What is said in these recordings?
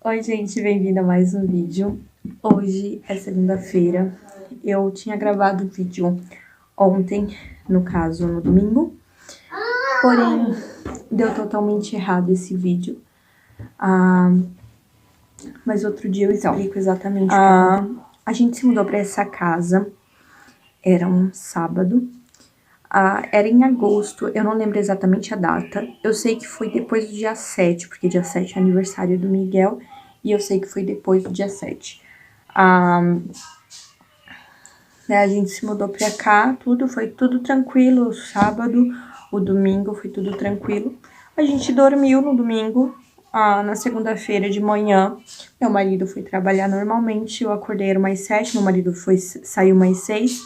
Oi, gente, bem-vindo a mais um vídeo. Hoje é segunda-feira. Eu tinha gravado o vídeo ontem, no caso, no domingo. Porém, deu totalmente errado esse vídeo. Mas outro dia eu explico exatamente o que aconteceu. A gente se mudou pra essa casa. Era um sábado. Era em agosto, eu não lembro exatamente a data. Eu sei que foi depois do dia 7, porque dia 7 é aniversário do Miguel. E eu sei que foi depois do dia 7. A gente se mudou pra cá, foi tudo tranquilo. O sábado, o domingo foi tudo tranquilo. A gente dormiu no domingo. Na segunda-feira de manhã, meu marido foi trabalhar normalmente. Eu acordei, era umas 7, meu marido saiu umas 6.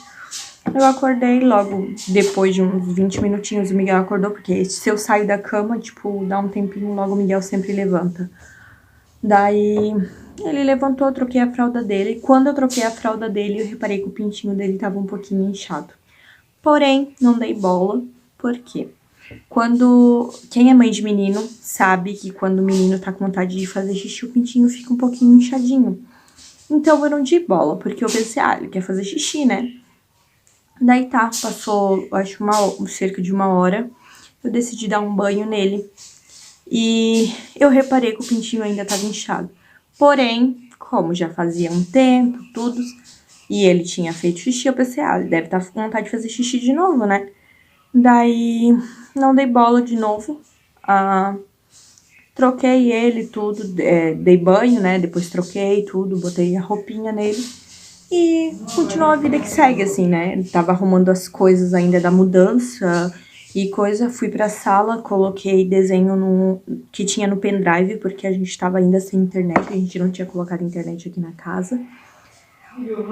Eu acordei logo depois de uns 20 minutinhos, o Miguel acordou, porque se eu sair da cama, tipo, dá um tempinho, logo o Miguel sempre levanta. Daí ele levantou, eu troquei a fralda dele. Quando eu troquei a fralda dele, eu reparei que o pintinho dele tava um pouquinho inchado. Porém, não dei bola. Por quê? Quem é mãe de menino sabe que quando o menino tá com vontade de fazer xixi, o pintinho fica um pouquinho inchadinho. Então eu não dei bola, porque eu pensei, ele quer fazer xixi, né? Daí passou, acho, cerca de 1 hora. Eu decidi dar um banho nele. E eu reparei que o pintinho ainda estava inchado. Porém, como já fazia um tempo, e ele tinha feito xixi, eu pensei, ele deve estar com vontade de fazer xixi de novo, né? Daí, não dei bola de novo. Troquei ele, dei banho, né? Depois troquei tudo, botei a roupinha nele. E continuou a vida que segue, assim, né? Tava arrumando as coisas ainda da mudança e coisa. Fui pra sala, coloquei desenho que tinha no pendrive, porque a gente tava ainda sem internet, a gente não tinha colocado internet aqui na casa.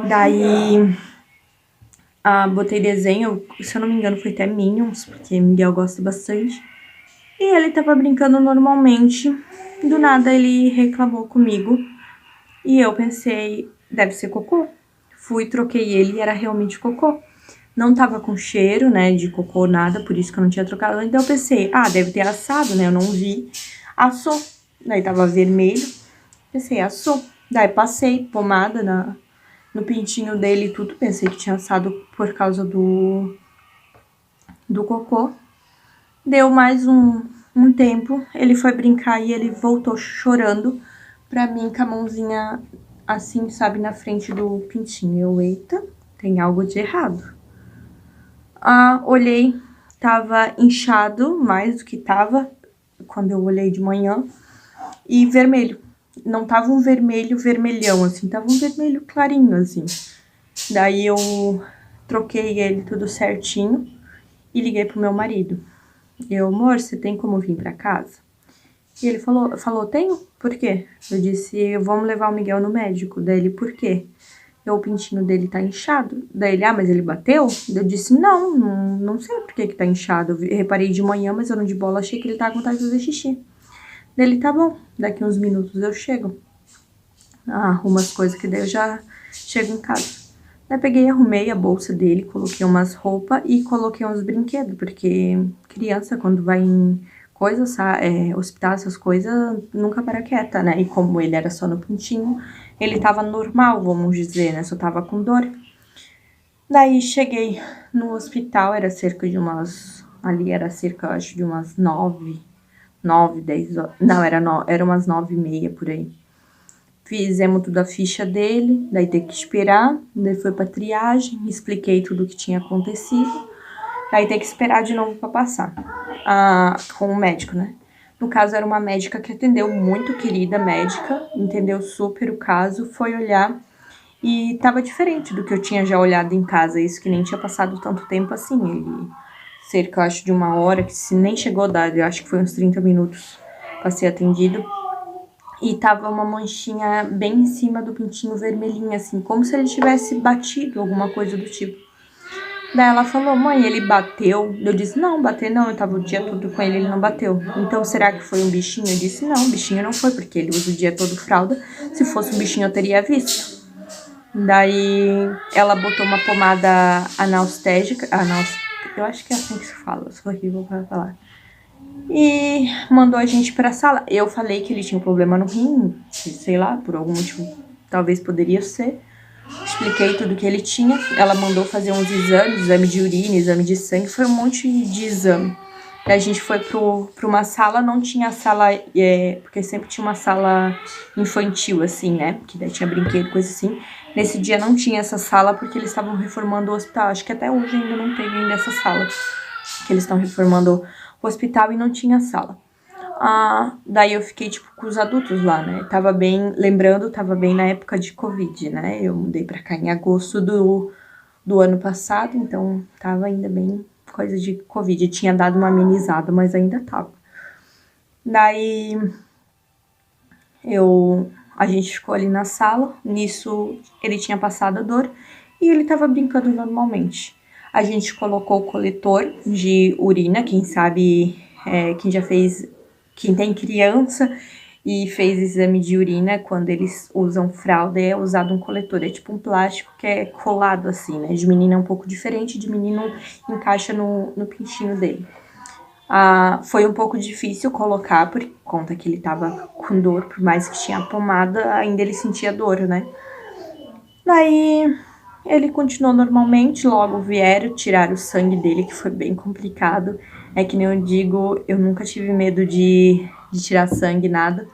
Daí, botei desenho, se eu não me engano foi até Minions, porque Miguel gosta bastante. E ele tava brincando normalmente, do nada ele reclamou comigo. E eu pensei, deve ser cocô. Fui, troquei ele e era realmente cocô. Não tava com cheiro, né, de cocô, nada, por isso que eu não tinha trocado. Então eu pensei, deve ter assado, né, eu não vi. Assou, daí tava vermelho. Pensei, assou. Daí passei pomada no pintinho dele e tudo. Pensei que tinha assado por causa do cocô. Deu mais um tempo, ele foi brincar e ele voltou chorando pra mim com a mãozinha assim, sabe, na frente do pintinho. Eita, tem algo de errado. Olhei, tava inchado, mais do que tava, quando eu olhei de manhã, e vermelho. Não tava um vermelho vermelhão, assim, tava um vermelho clarinho, assim. Daí eu troquei ele tudo certinho e liguei pro meu marido. Amor, você tem como vir pra casa? E ele falou, tenho? Por quê? Eu disse, vamos levar o Miguel no médico. Daí ele, por quê? O pintinho dele tá inchado. Daí ele, mas ele bateu? Eu disse, não sei por que tá inchado. Eu reparei de manhã, mas eu não de bola, achei que ele tava com vontade de fazer xixi. Daí ele, tá bom, daqui uns minutos eu chego. Arrumo as coisas que daí eu já chego em casa. Daí peguei, arrumei a bolsa dele, coloquei umas roupas e coloquei uns brinquedos, porque criança, quando vai em hospital, essas coisas, nunca para quieta, né? E como ele era só no pintinho, ele tava normal, vamos dizer, né? Só tava com dor. Daí cheguei no hospital, era cerca de umas... Ali era cerca, acho, de umas 9, 10 horas. Não, era umas 9h30 por aí. Fizemos tudo a ficha dele, daí tem que esperar, daí foi pra triagem, expliquei tudo o que tinha acontecido, daí tem que esperar de novo pra passar com o médico, né? No caso, era uma médica que atendeu, muito querida médica, entendeu super o caso, foi olhar e tava diferente do que eu tinha já olhado em casa, isso que nem tinha passado tanto tempo assim, ele cerca, eu acho, de 1 hora, que se nem chegou a dar, eu acho que foi uns 30 minutos pra ser atendido. E tava uma manchinha bem em cima do pintinho vermelhinho, assim, como se ele tivesse batido, alguma coisa do tipo. Daí ela falou, mãe, ele bateu? Eu disse, não, bater não, eu tava o dia todo com ele, ele não bateu. Então, será que foi um bichinho? Eu disse, não, o bichinho não foi, porque ele usa o dia todo fralda. Se fosse um bichinho, eu teria visto. Daí, ela botou uma pomada anestésica, eu acho que é assim que se fala, sou horrível pra falar. E mandou a gente pra sala. Eu falei que ele tinha um problema no rim, sei lá, por algum motivo, talvez poderia ser. Expliquei tudo que ele tinha. Ela mandou fazer uns exames, exame de urina, exame de sangue, foi um monte de exame. E a gente foi pra uma sala, não tinha sala, porque sempre tinha uma sala infantil, assim, né? Que daí tinha brinquedo, coisa assim. Nesse dia não tinha essa sala porque eles estavam reformando o hospital. Acho que até hoje ainda não tem ainda essa sala. Que eles estão reformando o hospital e não tinha sala. Daí eu fiquei, tipo, com os adultos lá, né? Tava bem, lembrando, tava bem na época de Covid, né? Eu mudei pra cá em agosto do ano passado, então tava ainda bem coisa de Covid. Tinha dado uma amenizada, mas ainda tava. Daí a gente ficou ali na sala, nisso ele tinha passado a dor e ele tava brincando normalmente. A gente colocou o coletor de urina, quem sabe, quem já fez, quem tem criança e fez exame de urina, quando eles usam fralda, é usado um coletor, é tipo um plástico que é colado assim, né? De menino é um pouco diferente, de menino encaixa no pintinho dele. Foi um pouco difícil colocar, por conta que ele tava com dor, por mais que tinha pomada, ainda ele sentia dor, né? Daí ele continuou normalmente, logo vieram tirar o sangue dele, que foi bem complicado. É que nem eu digo, eu nunca tive medo de tirar sangue, nada.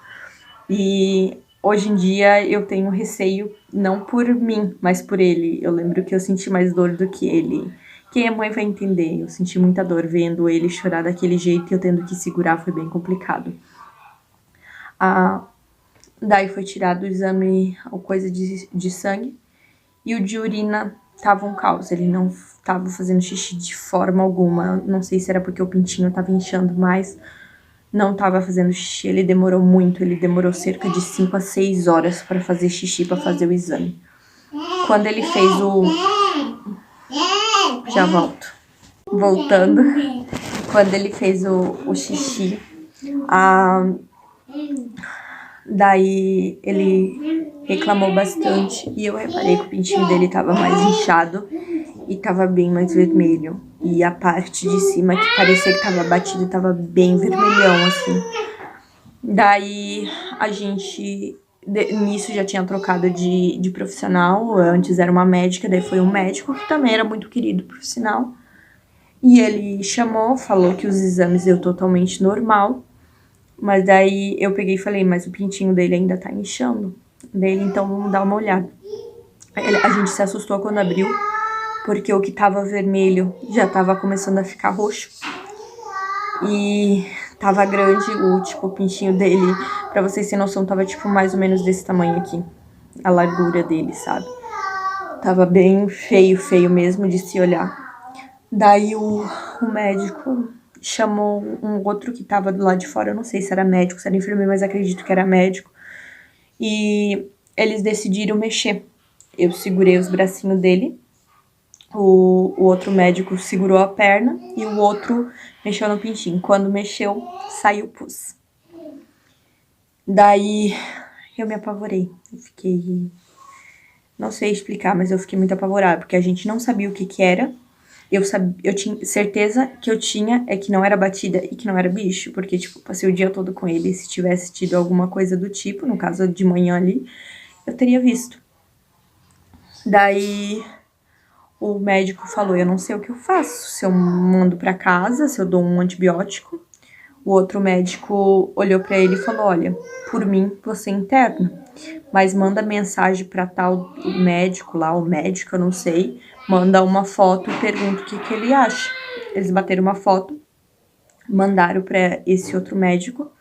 E hoje em dia eu tenho receio, não por mim, mas por ele. Eu lembro que eu senti mais dor do que ele. Quem é mãe vai entender. Eu senti muita dor vendo ele chorar daquele jeito e eu tendo que segurar, foi bem complicado. Daí foi tirado o exame, a coisa de sangue. E o de urina tava um caos. Ele não tava fazendo xixi de forma alguma. Não sei se era porque o pintinho tava inchando mais. Não tava fazendo xixi, ele demorou muito, ele demorou cerca de 5 a 6 horas para fazer xixi, para fazer o exame. Quando ele fez o... Já volto. Voltando. Quando ele fez o xixi, daí ele reclamou bastante e eu reparei que o pintinho dele tava mais inchado e tava bem mais vermelho. E a parte de cima, que parecia que tava batido, tava bem vermelhão, assim. Daí a gente, nisso já tinha trocado de profissional, antes era uma médica, daí foi um médico, que também era muito querido, por sinal. E ele chamou, falou que os exames deu totalmente normal, mas daí eu peguei e falei, mas o pintinho dele ainda tá inchando. Daí então vamos dar uma olhada. A gente se assustou quando abriu, porque o que tava vermelho já tava começando a ficar roxo. E tava grande, o pintinho dele, pra vocês terem noção, tava tipo mais ou menos desse tamanho aqui. A largura dele, sabe? Tava bem feio, feio mesmo de se olhar. Daí o médico chamou um outro que tava do lado de fora, eu não sei se era médico, se era enfermeiro, mas acredito que era médico. E eles decidiram mexer. Eu segurei os bracinhos dele, o outro médico segurou a perna e o outro mexeu no pintinho. Quando mexeu, saiu pus. Daí eu me apavorei. Eu fiquei... Não sei explicar, mas eu fiquei muito apavorada, porque a gente não sabia o que era. Eu tinha certeza que eu tinha é que não era batida e que não era bicho, porque, tipo, passei o dia todo com ele. Se tivesse tido alguma coisa do tipo, no caso de manhã ali, eu teria visto. Daí o médico falou, eu não sei o que eu faço, se eu mando pra casa, se eu dou um antibiótico. O outro médico olhou pra ele e falou, olha, por mim você interna, mas manda mensagem pra tal médico lá, o médico, eu não sei, manda uma foto e pergunta o que ele acha. Eles bateram uma foto, mandaram pra esse outro médico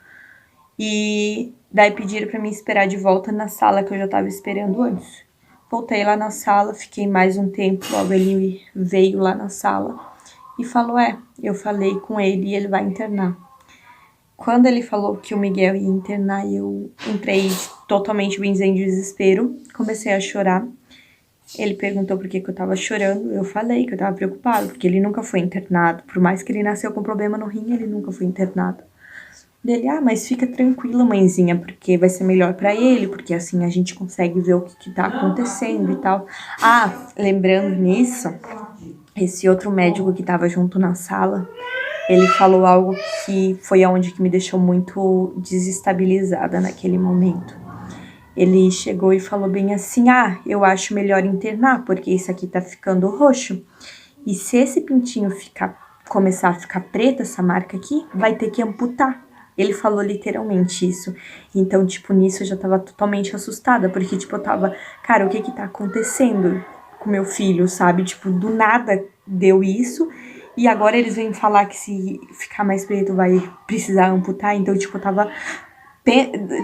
e daí pediram pra mim esperar de volta na sala que eu já tava esperando antes. Voltei lá na sala, fiquei mais um tempo, logo ele veio lá na sala e falou, eu falei com ele e ele vai internar. Quando ele falou que o Miguel ia internar, eu entrei totalmente benzendo de desespero, comecei a chorar. Ele perguntou por que eu tava chorando, eu falei que eu tava preocupado, porque ele nunca foi internado, por mais que ele nasceu com problema no rim, ele nunca foi internado. Dele, mas fica tranquila, mãezinha, porque vai ser melhor pra ele, porque assim a gente consegue ver o que tá acontecendo e tal. Lembrando nisso, esse outro médico que tava junto na sala, ele falou algo que foi aonde que me deixou muito desestabilizada naquele momento. Ele chegou e falou bem assim, eu acho melhor internar, porque isso aqui tá ficando roxo. E se esse pintinho começar a ficar preto, essa marca aqui, vai ter que amputar. Ele falou literalmente isso. Então, tipo, nisso eu já tava totalmente assustada, porque, tipo, eu tava, cara, o que que tá acontecendo com meu filho, sabe? Tipo, do nada deu isso, e agora eles vêm falar que se ficar mais preto vai precisar amputar. Então, tipo, eu tava...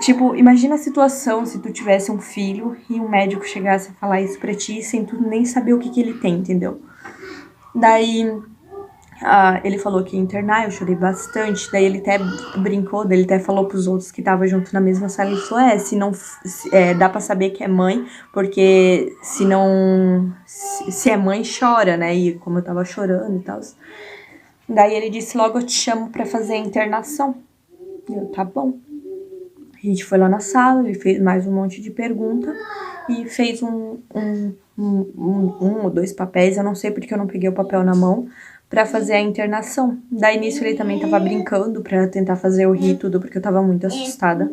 Tipo, imagina a situação se tu tivesse um filho e um médico chegasse a falar isso pra ti sem tu nem saber o que que ele tem, entendeu? Daí, ele falou que ia internar, eu chorei bastante. Daí ele até brincou, daí ele até falou pros outros que tava junto na mesma sala. Ele falou, se não... dá pra saber que é mãe, porque se não... Se é mãe, chora, né? E como eu tava chorando e tal. Daí ele disse, logo eu te chamo pra fazer a internação. Eu, tá bom. A gente foi lá na sala, ele fez mais um monte de pergunta e fez um ou dois papéis, eu não sei porque eu não peguei o papel na mão, pra fazer a internação. Daí nisso ele também tava brincando pra tentar fazer eu rir tudo, porque eu tava muito assustada.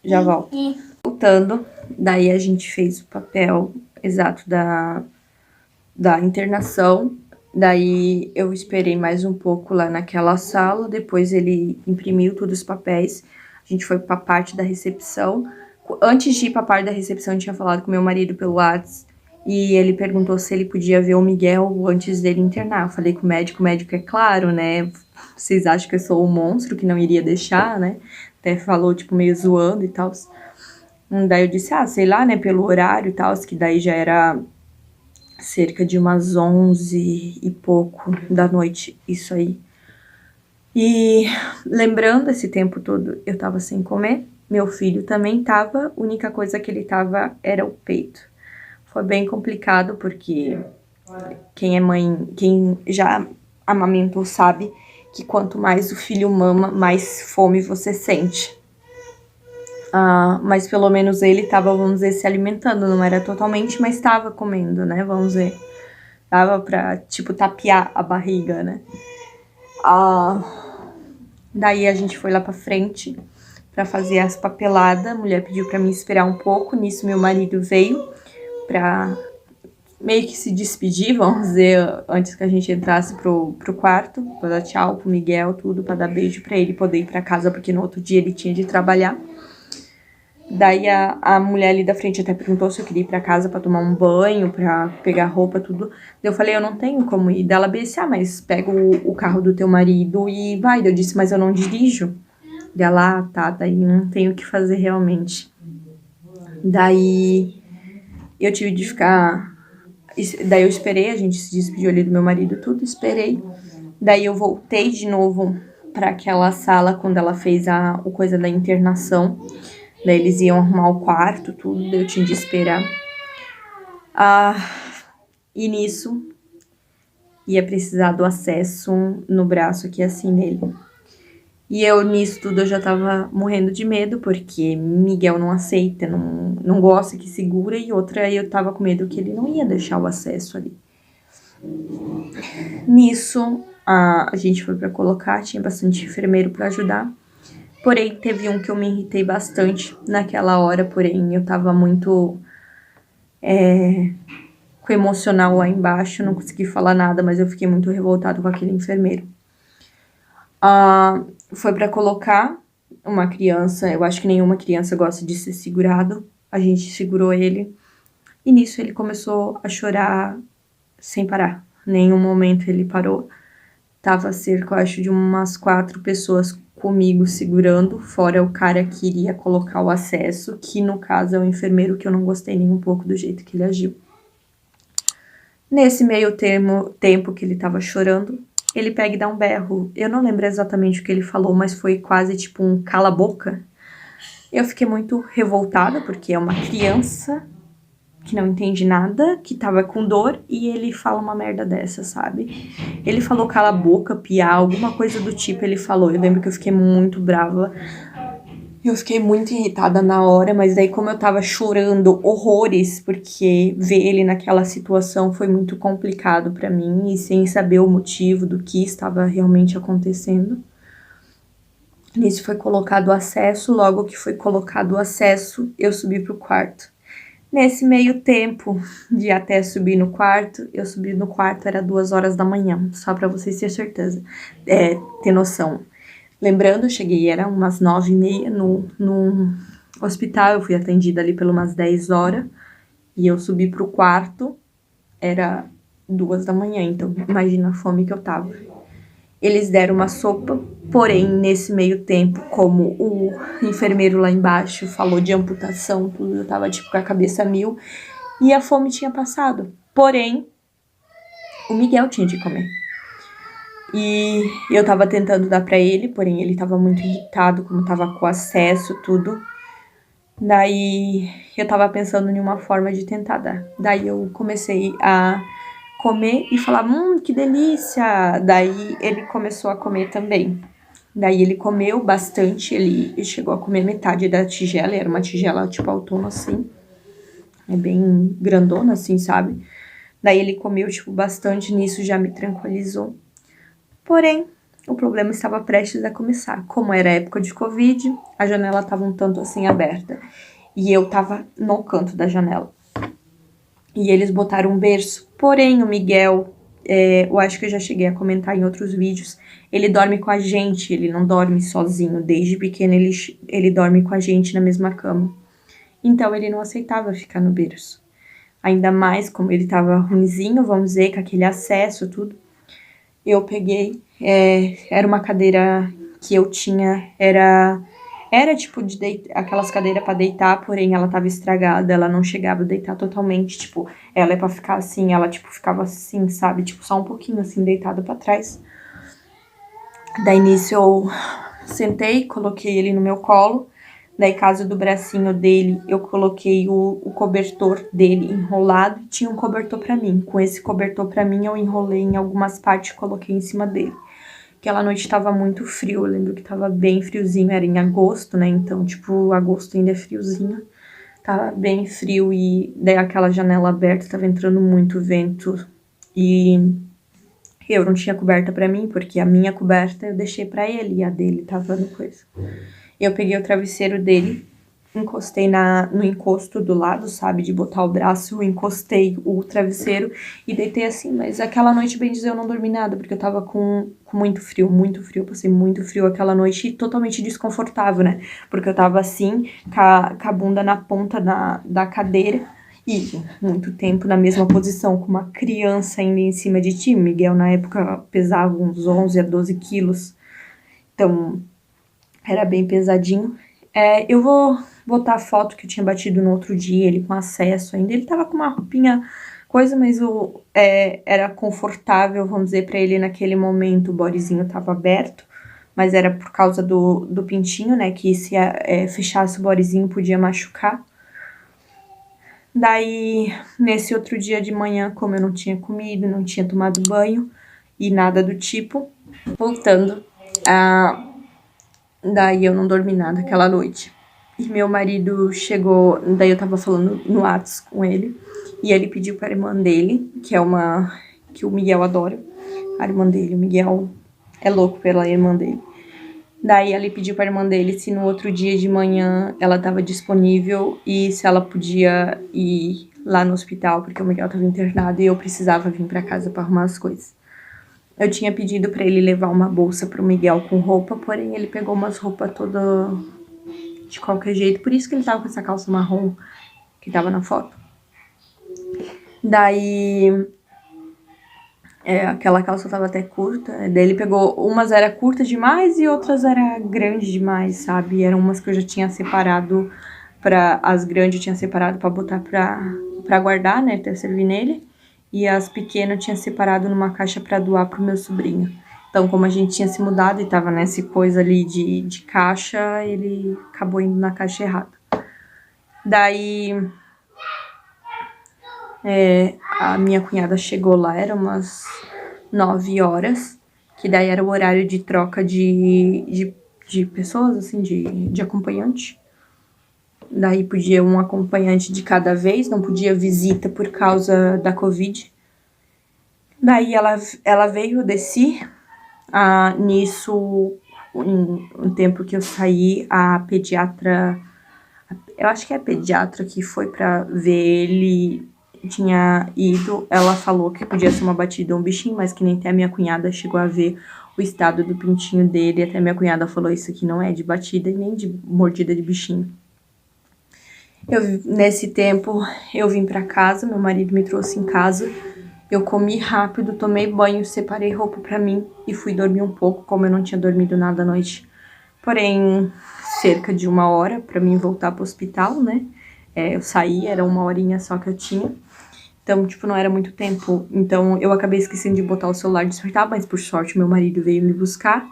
Já volto. Voltando, daí a gente fez o papel exato da internação. Daí eu esperei mais um pouco lá naquela sala, depois ele imprimiu todos os papéis. A gente foi pra parte da recepção. Antes de ir pra parte da recepção, eu tinha falado com meu marido pelo WhatsApp. E ele perguntou se ele podia ver o Miguel antes dele internar. Eu falei com o médico é claro, né? Vocês acham que eu sou um monstro que não iria deixar, né? Até falou, tipo, meio zoando e tal. Daí eu disse, sei lá, né? Pelo horário e tal, que daí já era cerca de umas 11 e pouco da noite, isso aí. E lembrando, esse tempo todo eu tava sem comer, meu filho também tava, a única coisa que ele tava era o peito. Foi bem complicado porque quem é mãe, quem já amamentou sabe que quanto mais o filho mama, mais fome você sente. Mas pelo menos ele tava, vamos dizer, se alimentando, não era totalmente, mas tava comendo, né, vamos dizer. Dava pra, tipo, tapear a barriga, né. Daí a gente foi lá pra frente pra fazer as papeladas, a mulher pediu pra mim esperar um pouco, nisso meu marido veio pra meio que se despedir, vamos dizer, antes que a gente entrasse pro quarto, pra dar tchau pro Miguel, tudo, pra dar beijo pra ele poder ir pra casa, porque no outro dia ele tinha de trabalhar. Daí a mulher ali da frente até perguntou se eu queria ir pra casa pra tomar um banho, pra pegar roupa, tudo. Daí eu falei, eu não tenho como ir. Daí ela disse, mas pega o carro do teu marido e vai. Daí eu disse, mas eu não dirijo. Daí ela, tá, daí não tenho o que fazer realmente. Daí eu tive de ficar... Daí eu esperei, a gente se despediu ali do meu marido, tudo, esperei. Daí eu voltei de novo pra aquela sala quando ela fez o coisa da internação. Daí eles iam arrumar o quarto, tudo, daí eu tinha de esperar. E nisso, ia precisar do acesso no braço aqui, assim, nele. E eu, nisso tudo, eu já tava morrendo de medo, porque Miguel não aceita, não gosta que segura, e outra, eu tava com medo que ele não ia deixar o acesso ali. Nisso, a gente foi pra colocar, tinha bastante enfermeiro pra ajudar. Porém, teve um que eu me irritei bastante naquela hora, porém, eu tava muito com o emocional lá embaixo, não consegui falar nada, mas eu fiquei muito revoltada com aquele enfermeiro. Foi pra colocar uma criança, eu acho que nenhuma criança gosta de ser segurado, a gente segurou ele, e nisso ele começou a chorar sem parar, nenhum momento ele parou. Tava cerca, eu acho, de umas 4 pessoas comigo segurando, fora o cara que iria colocar o acesso, que no caso é o enfermeiro, que eu não gostei nem um pouco do jeito que ele agiu. Nesse meio tempo que ele tava chorando, ele pega e dá um berro. Eu não lembro exatamente o que ele falou, mas foi quase tipo um cala a boca. Eu fiquei muito revoltada, porque é uma criança que não entende nada, que tava com dor, e ele fala uma merda dessa, sabe? Ele falou cala a boca, piar, alguma coisa do tipo ele falou. Eu lembro que eu fiquei muito brava. Eu fiquei muito irritada na hora, mas daí como eu tava chorando horrores, porque ver ele naquela situação foi muito complicado pra mim, e sem saber o motivo do que estava realmente acontecendo. Nisso foi colocado o acesso, logo que foi colocado o acesso, eu subi pro quarto. Nesse meio tempo de até subir no quarto, eu subi no quarto, era 2 horas da manhã, só pra vocês terem certeza, ter noção. Lembrando, eu cheguei, era umas 9h30 no hospital, eu fui atendida ali por umas 10 horas, e eu subi pro quarto, era 2 da manhã, então imagina a fome que eu tava. Eles deram uma sopa, porém, nesse meio tempo, como o enfermeiro lá embaixo falou de amputação, tudo, eu tava tipo com a cabeça a mil, e a fome tinha passado. Porém, o Miguel tinha de comer. E eu tava tentando dar pra ele, porém ele tava muito irritado, como tava com acesso, tudo. Daí eu tava pensando em uma forma de tentar dar. Daí eu comecei a comer e falar, que delícia! Daí ele começou a comer também. Daí ele comeu bastante, ele chegou a comer metade da tigela, era uma tigela tipo autônoma assim, é bem grandona assim, sabe? Daí ele comeu tipo bastante, nisso já me tranquilizou. Porém, o problema estava prestes a começar. Como era época de Covid, a janela estava um tanto assim aberta. E eu tava no canto da janela. E eles botaram um berço. Porém, o Miguel, eu acho que eu já cheguei a comentar em outros vídeos, ele dorme com a gente, ele não dorme sozinho. Desde pequeno ele dorme com a gente na mesma cama. Então ele não aceitava ficar no berço. Ainda mais como ele tava ruinzinho, vamos dizer, com aquele acesso, tudo. Eu peguei, era uma cadeira que eu tinha, era tipo aquelas cadeiras pra deitar, porém ela tava estragada, ela não chegava a deitar totalmente, tipo, ela é pra ficar assim, ela tipo ficava assim, sabe, tipo só um pouquinho assim, deitada pra trás. Daí nisso eu sentei, coloquei ele no meu colo, daí caso do bracinho dele, eu coloquei o cobertor dele enrolado e tinha um cobertor pra mim. Com esse cobertor pra mim eu enrolei em algumas partes e coloquei em cima dele. Aquela noite tava muito frio, eu lembro que tava bem friozinho, era em agosto, né, então tipo, agosto ainda é friozinho. Tava bem frio e daí aquela janela aberta, tava entrando muito vento e eu não tinha coberta pra mim, porque a minha coberta eu deixei pra ele e a dele tava no coisa. Eu peguei o travesseiro dele, encostei no encosto do lado, sabe, de botar o braço, eu encostei o travesseiro e deitei assim, mas aquela noite, bem dizer, eu não dormi nada, porque eu tava com muito frio, passei muito frio aquela noite e totalmente desconfortável, né, porque eu tava assim, com a bunda na ponta da cadeira e muito tempo na mesma posição, com uma criança ainda em cima de ti. Miguel na época pesava uns 11 a 12 quilos, então era bem pesadinho. Eu vou botar a foto que eu tinha batido no outro dia, ele com acesso ainda. Ele tava com uma roupinha coisa, mas era confortável, vamos dizer, pra ele naquele momento. O bodyzinho tava aberto, mas era por causa do pintinho, né, que se fechasse o bodyzinho podia machucar. Daí, nesse outro dia de manhã, como eu não tinha comido, não tinha tomado banho e nada do tipo, voltando daí eu não dormi nada aquela noite. E meu marido chegou, daí eu tava falando no WhatsApp com ele, e ele pediu pra irmã dele, que o Miguel adora, a irmã dele, o Miguel é louco pela irmã dele. Daí ele pediu pra irmã dele se no outro dia de manhã ela tava disponível e se ela podia ir lá no hospital, porque o Miguel tava internado e eu precisava vir pra casa pra arrumar as coisas. Eu tinha pedido pra ele levar uma bolsa pro Miguel com roupa, porém ele pegou umas roupas toda de qualquer jeito, por isso que ele tava com essa calça marrom que tava na foto. Daí aquela calça tava até curta, daí ele pegou, umas era curta demais e outras era grande demais, sabe? Eram umas que eu já tinha separado as grandes eu tinha separado pra botar pra guardar, né, até servir nele. E as pequenas eu tinha separado numa caixa pra doar pro meu sobrinho. Então, como a gente tinha se mudado e tava nessa coisa ali de caixa, ele acabou indo na caixa errada. Daí, a minha cunhada chegou lá, era umas 9 horas, que daí era o horário de troca de de pessoas, assim, de acompanhante. Daí podia um acompanhante de cada vez, não podia visita por causa da Covid. Daí ela veio, eu desci. Nisso, um tempo que eu saí, a pediatra, eu acho que é a pediatra que foi pra ver ele, tinha ido, ela falou que podia ser uma batida ou um bichinho, mas que nem até a minha cunhada chegou a ver o estado do pintinho dele, até minha cunhada falou, isso aqui não é de batida e nem de mordida de bichinho. Nesse tempo, eu vim pra casa, meu marido me trouxe em casa, eu comi rápido, tomei banho, separei roupa pra mim e fui dormir um pouco, como eu não tinha dormido nada à noite. Porém, cerca de 1 hora pra mim voltar pro hospital, né? Eu saí, era 1 horinha só que eu tinha. Então, tipo, não era muito tempo. Então, eu acabei esquecendo de botar o celular despertar, mas por sorte meu marido veio me buscar.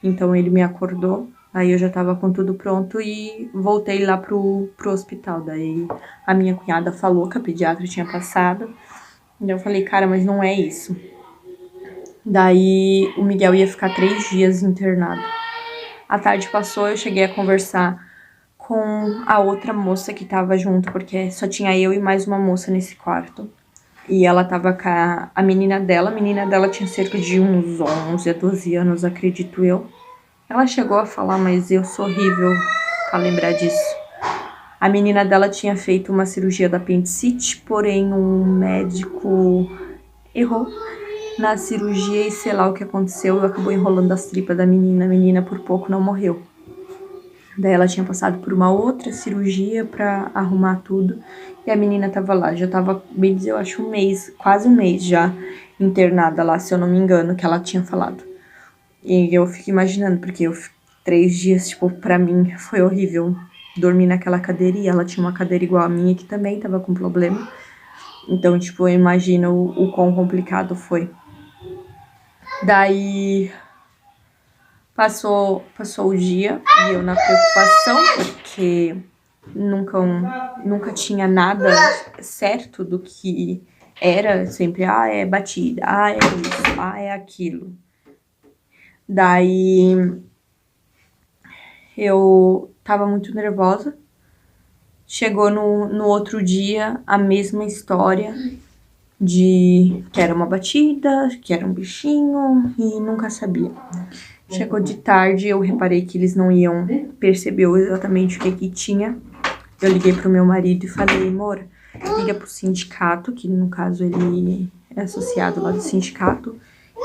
Então, ele me acordou. Aí eu já tava com tudo pronto e voltei lá pro hospital. Daí a minha cunhada falou que a pediatra tinha passado. E eu falei, cara, mas não é isso. Daí o Miguel ia ficar 3 dias internado. A tarde passou, eu cheguei a conversar com a outra moça que tava junto, porque só tinha eu e mais uma moça nesse quarto. E ela tava com a menina dela tinha cerca de uns 11 a 12 anos, acredito eu. Ela chegou a falar, mas eu sou horrível pra lembrar disso. A menina dela tinha feito uma cirurgia da apendicite, porém um médico errou na cirurgia e sei lá o que aconteceu, acabou enrolando as tripas da menina. A menina por pouco não morreu. Daí ela tinha passado por uma outra cirurgia pra arrumar tudo e a menina tava lá, já tava, bem dizer, eu acho quase um mês já internada lá, se eu não me engano, que ela tinha falado. E eu fico imaginando, porque 3 dias, tipo, pra mim foi horrível dormir naquela cadeira e ela tinha uma cadeira igual a minha que também tava com problema. Então, tipo, eu imagino o quão complicado foi. Daí passou o dia e eu na preocupação, porque nunca tinha nada certo do que era. Sempre, é batida, é isso, é aquilo. Daí eu tava muito nervosa. Chegou no outro dia a mesma história de que era uma batida, que era um bichinho e nunca sabia. Chegou de tarde, eu reparei que eles não iam perceber exatamente o que tinha. Eu liguei pro meu marido e falei, amor, liga pro sindicato, que no caso ele é associado lá do sindicato,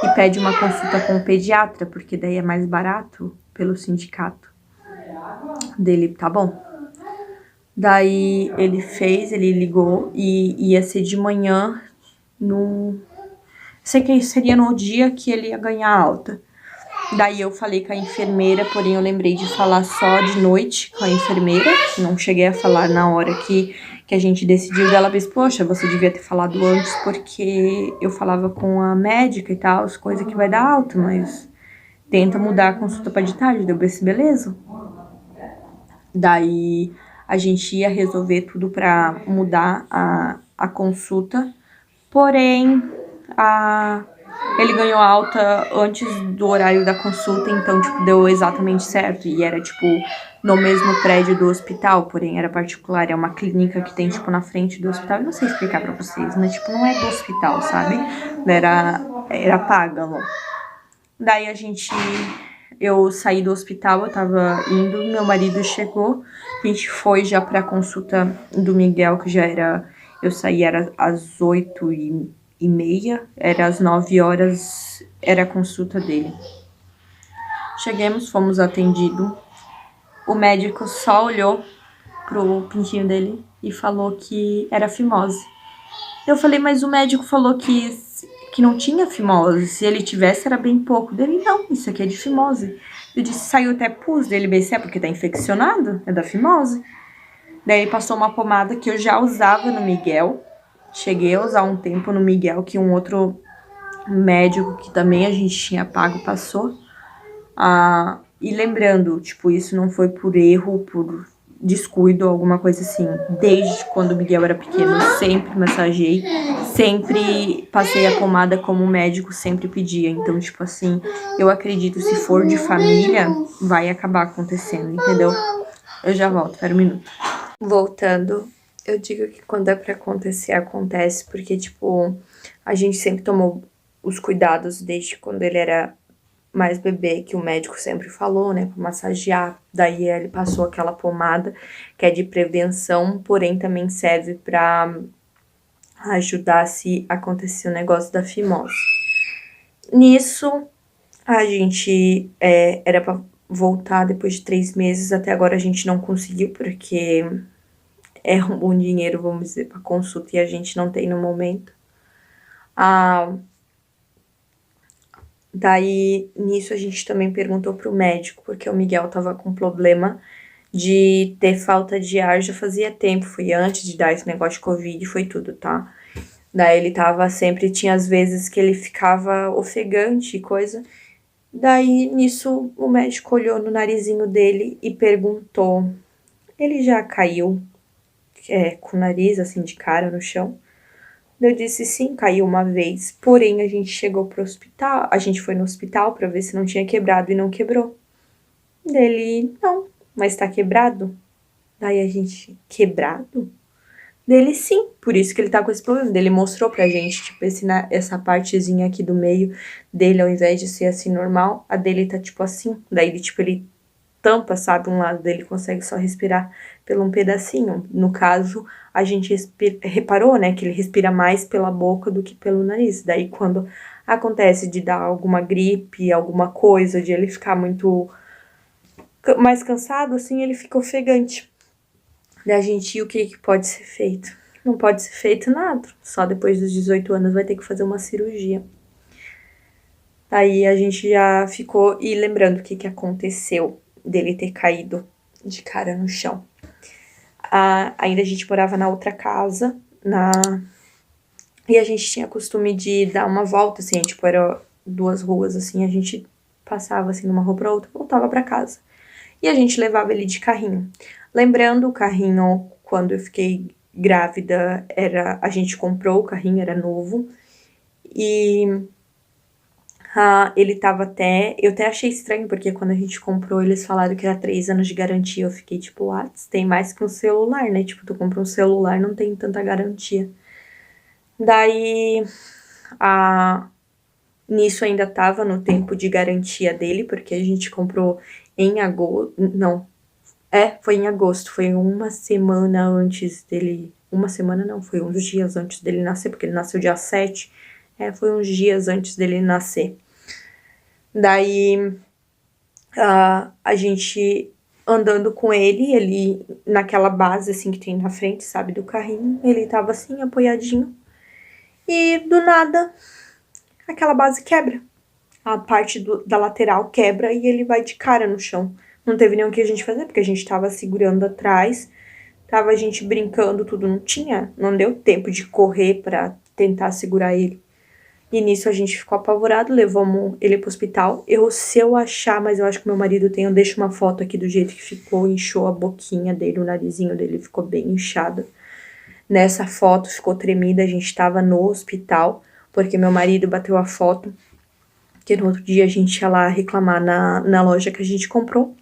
e pede uma consulta com o pediatra, porque daí é mais barato pelo sindicato. Dele, tá bom. Daí ele ligou e ia ser de manhã, sei que seria no dia que ele ia ganhar alta. Daí eu falei com a enfermeira, porém eu lembrei de falar só de noite com a enfermeira, não cheguei a falar na hora que a gente decidiu. Dela disse, poxa, você devia ter falado antes, porque eu falava com a médica e tal, as coisas que vai dar alta, mas tenta mudar a consulta pra de tarde. Deu esse beleza? Daí a gente ia resolver tudo pra mudar a consulta, porém ele ganhou alta antes do horário da consulta, então, tipo, deu exatamente certo. E era, tipo, no mesmo prédio do hospital, porém era particular. É uma clínica que tem, tipo, na frente do hospital. Eu não sei explicar pra vocês, mas, tipo, não é do hospital, sabe? Era paga, não. Daí eu saí do hospital, eu tava indo, meu marido chegou. A gente foi já pra consulta do Miguel, que já era... Eu saí, era às 8h30, era às 9 horas, era a consulta dele. Chegamos, fomos atendidos. O médico só olhou pro pintinho dele e falou que era fimose. Eu falei, mas o médico falou que não tinha fimose. Se ele tivesse, era bem pouco. Dele, não, isso aqui é de fimose. Eu disse, saiu até pus dele, BC, porque tá infeccionado, é da fimose. Daí ele passou uma pomada que eu já usava no Miguel. Cheguei a usar um tempo no Miguel, que um outro médico que também a gente tinha pago passou. E lembrando, tipo, isso não foi por erro, descuido, alguma coisa assim. Desde quando o Miguel era pequeno, eu sempre massageei, sempre passei a pomada como o médico sempre pedia. Então, tipo assim, eu acredito, se for de família, vai acabar acontecendo, entendeu? Eu já volto, espera um minuto. Voltando, eu digo que quando é pra acontecer, acontece, porque, tipo, a gente sempre tomou os cuidados desde quando ele era mais bebê, que o médico sempre falou, né, pra massagear. Daí ele passou aquela pomada que é de prevenção, porém também serve pra ajudar se acontecer o negócio da fimose. Nisso, a gente era pra voltar depois de 3 meses, até agora a gente não conseguiu, porque é um bom dinheiro, vamos dizer, pra consulta e a gente não tem no momento. Daí, nisso, a gente também perguntou pro médico, porque o Miguel tava com problema de ter falta de ar já fazia tempo. Foi antes de dar esse negócio de Covid, foi tudo, tá? Daí ele tava sempre, tinha às vezes que ele ficava ofegante e coisa. Daí, nisso, o médico olhou no narizinho dele e perguntou: ele já caiu com o nariz, assim, de cara no chão? Eu disse sim, caiu uma vez, porém a gente chegou pro hospital, a gente foi no hospital pra ver se não tinha quebrado e não quebrou. Dele, não, mas tá quebrado? Daí a gente, quebrado? Dele sim, por isso que ele tá com esse problema. Dele mostrou pra gente, tipo, essa partezinha aqui do meio dele, ao invés de ser assim normal, a dele tá tipo assim. Daí ele, tipo, ele tampa, sabe, um lado dele consegue só respirar pelo um pedacinho. No caso, a gente reparou, né, que ele respira mais pela boca do que pelo nariz. Daí quando acontece de dar alguma gripe, alguma coisa, de ele ficar muito mais cansado, assim, ele fica ofegante. Daí a gente, e o que pode ser feito? Não pode ser feito nada. Só depois dos 18 anos vai ter que fazer uma cirurgia. Aí a gente já ficou, e lembrando o que aconteceu dele ter caído de cara no chão. Ainda a gente morava na outra casa, e a gente tinha costume de dar uma volta, assim, tipo, era 2 ruas, assim, a gente passava, assim, numa rua pra outra, voltava pra casa. E a gente levava ele de carrinho. Lembrando, o carrinho, quando eu fiquei grávida, a gente comprou o carrinho, era novo, e ele tava eu até achei estranho, porque quando a gente comprou, eles falaram que era 3 anos de garantia. Eu fiquei tipo, tem mais que um celular, né? Tipo, tu compra um celular, não tem tanta garantia. Daí, nisso ainda tava no tempo de garantia dele, porque a gente comprou em agosto, não, foi em agosto, foi uma semana antes dele, uma semana não, foi uns dias antes dele nascer, porque ele nasceu dia 7, foi uns dias antes dele nascer. Daí, a gente andando com ele naquela base, assim, que tem na frente, sabe, do carrinho, ele tava assim, apoiadinho, e do nada, aquela base quebra. A parte da lateral quebra e ele vai de cara no chão. Não teve nem o que a gente fazer, porque a gente tava segurando atrás, tava a gente brincando, tudo, não deu tempo de correr pra tentar segurar ele. E nisso a gente ficou apavorado, levamos ele pro hospital. Se eu achar, mas eu acho que meu marido tem, eu deixo uma foto aqui do jeito que ficou, inchou a boquinha dele, o narizinho dele ficou bem inchado. Nessa foto ficou tremida, a gente tava no hospital, porque meu marido bateu a foto, que no outro dia a gente ia lá reclamar na loja que a gente comprou.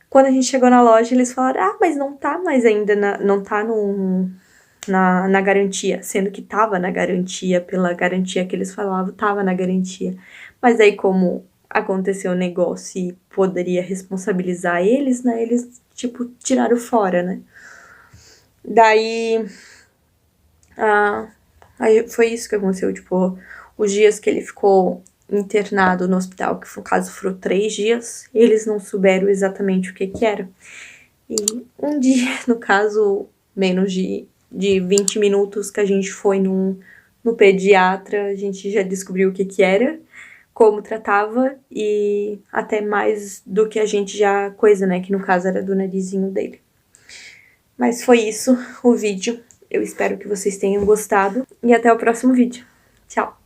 Quando a gente chegou na loja, eles falaram, mas não tá mais ainda, não tá na garantia, sendo que tava na garantia, pela garantia que eles falavam, tava na garantia. Mas aí, como aconteceu o negócio e poderia responsabilizar eles, né, eles, tipo, tiraram fora, né. Daí, aí foi isso que aconteceu, tipo, os dias que ele ficou internado no hospital, que no caso foram 3 dias, eles não souberam exatamente o que era. E um dia, no caso, menos de 20 minutos que a gente foi no pediatra, a gente já descobriu o que era, como tratava e até mais do que a gente já né, que no caso era do narizinho dele. Mas foi isso o vídeo. Eu espero que vocês tenham gostado e até o próximo vídeo. Tchau!